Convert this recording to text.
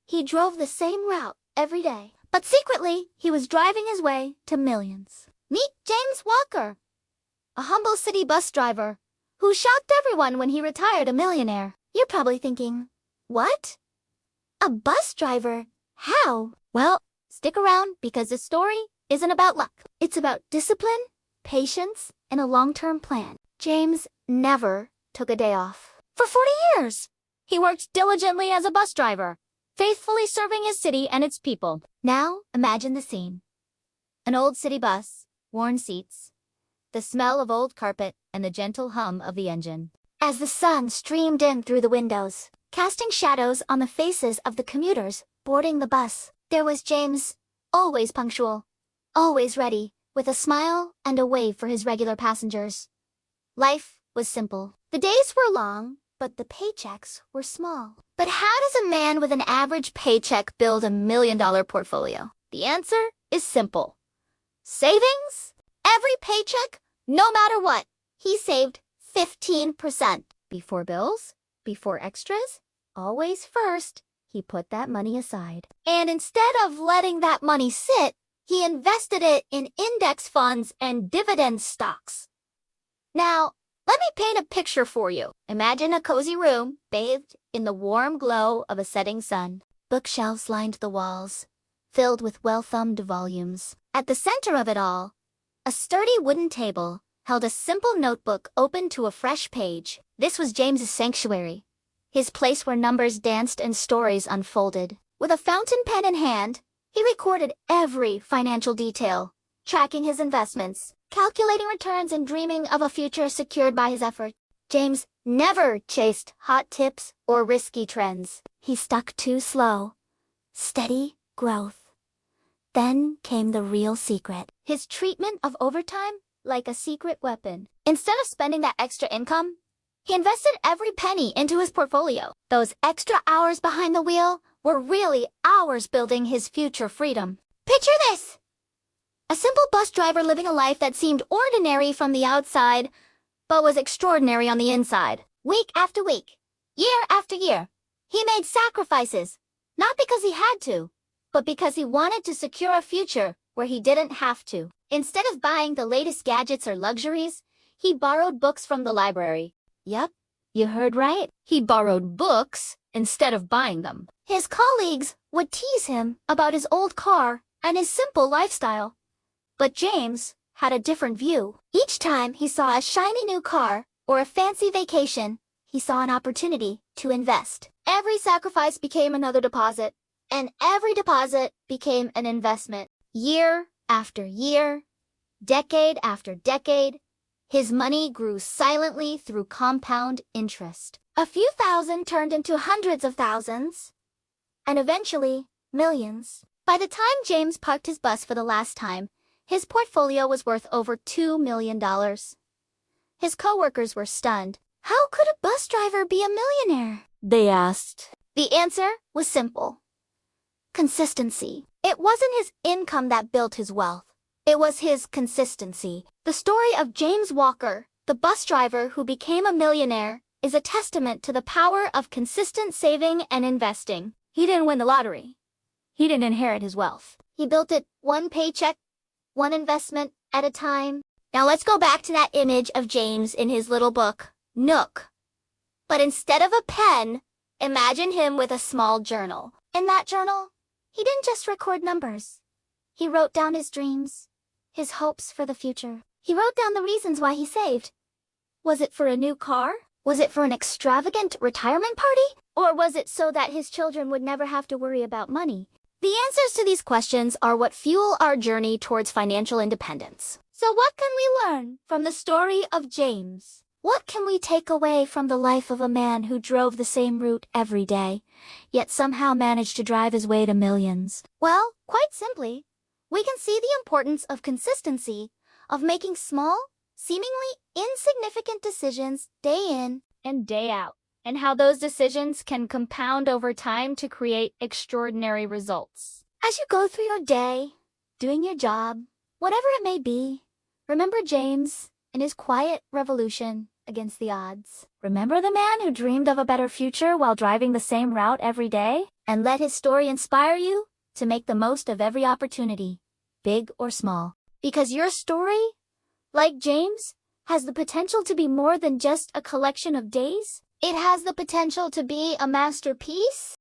He drove the same route every day, but secretly, he was driving his way to millions. Meet James Walker, a humble city bus driver who shocked everyone when he retired a millionaire. You're probably thinking, what? A bus driver? How? Well, stick around because this story isn't about luck. It's about discipline, patience, and a long-term plan. James never took a day off. For 40 years, he worked diligently as a bus driver, faithfully serving his city and its people. Now, imagine the scene. An old city bus, worn seats, the smell of old carpet, and the gentle hum of the engine. As the sun streamed in through the windows, casting shadows on the faces of the commuters boarding the bus, there was James, always punctual, always ready, with a smile and a wave for his regular passengers. Life was simple. The days were long, but the paychecks were small. But how does a man with an average paycheck build a $1 million portfolio? The answer is simple. Savings? Every paycheck, no matter what, he saved 15%. Before bills, before extras, always first, he put that money aside. And instead of letting that money sit, he invested it in index funds and dividend stocks. Now, let me paint a picture for you. Imagine a cozy room bathed in the warm glow of a setting sun. Bookshelves lined the walls, filled with well-thumbed volumes. At the center of it all, a sturdy wooden table held a simple notebook open to a fresh page. This was James's sanctuary, his place where numbers danced and stories unfolded. With a fountain pen in hand, he recorded every financial detail, tracking his investments, calculating returns, and dreaming of a future secured by his effort. James never chased hot tips or risky trends. He stuck to slow, steady growth. Then came the real secret. His treatment of overtime like a secret weapon. Instead of spending that extra income, he invested every penny into his portfolio. Those extra hours behind the wheel were really hours building his future freedom. Picture this! A simple bus driver living a life that seemed ordinary from the outside, but was extraordinary on the inside. Week after week, year after year, he made sacrifices, not because he had to, but because he wanted to secure a future where he didn't have to. Instead of buying the latest gadgets or luxuries, he borrowed books from the library. Yep, you heard right. He borrowed books instead of buying them. His colleagues would tease him about his old car and his simple lifestyle. But James had a different view. Each time he saw a shiny new car or a fancy vacation, he saw an opportunity to invest. Every sacrifice became another deposit, and every deposit became an investment. Year after year, decade after decade, his money grew silently through compound interest. A few thousand turned into hundreds of thousands, and eventually, millions. By the time James parked his bus for the last time, his portfolio was worth over $2 million. His coworkers were stunned. How could a bus driver be a millionaire? They asked. The answer was simple. Consistency. It wasn't his income that built his wealth. It was his consistency. The story of James Walker, the bus driver who became a millionaire, is a testament to the power of consistent saving and investing. He didn't win the lottery. He didn't inherit his wealth. He built it one paycheck, one investment at a time. Now let's go back to that image of James in his little book, Nook. But instead of a pen, imagine him with a small journal. In that journal, he didn't just record numbers. He wrote down his dreams, his hopes for the future. He wrote down the reasons why he saved. Was it for a new car? Was it for an extravagant retirement party? Or was it so that his children would never have to worry about money? The answers to these questions are what fuel our journey towards financial independence. So what can we learn from the story of James? What can we take away from the life of a man who drove the same route every day, yet somehow managed to drive his way to millions? Well, quite simply, we can see the importance of consistency, of making small, seemingly insignificant decisions day in and day out, and how those decisions can compound over time to create extraordinary results. As you go through your day, doing your job, whatever it may be, remember James and his quiet revolution against the odds. Remember the man who dreamed of a better future while driving the same route every day? And let his story inspire you to make the most of every opportunity, big or small. Because your story, like James, has the potential to be more than just a collection of days. It has the potential to be a masterpiece.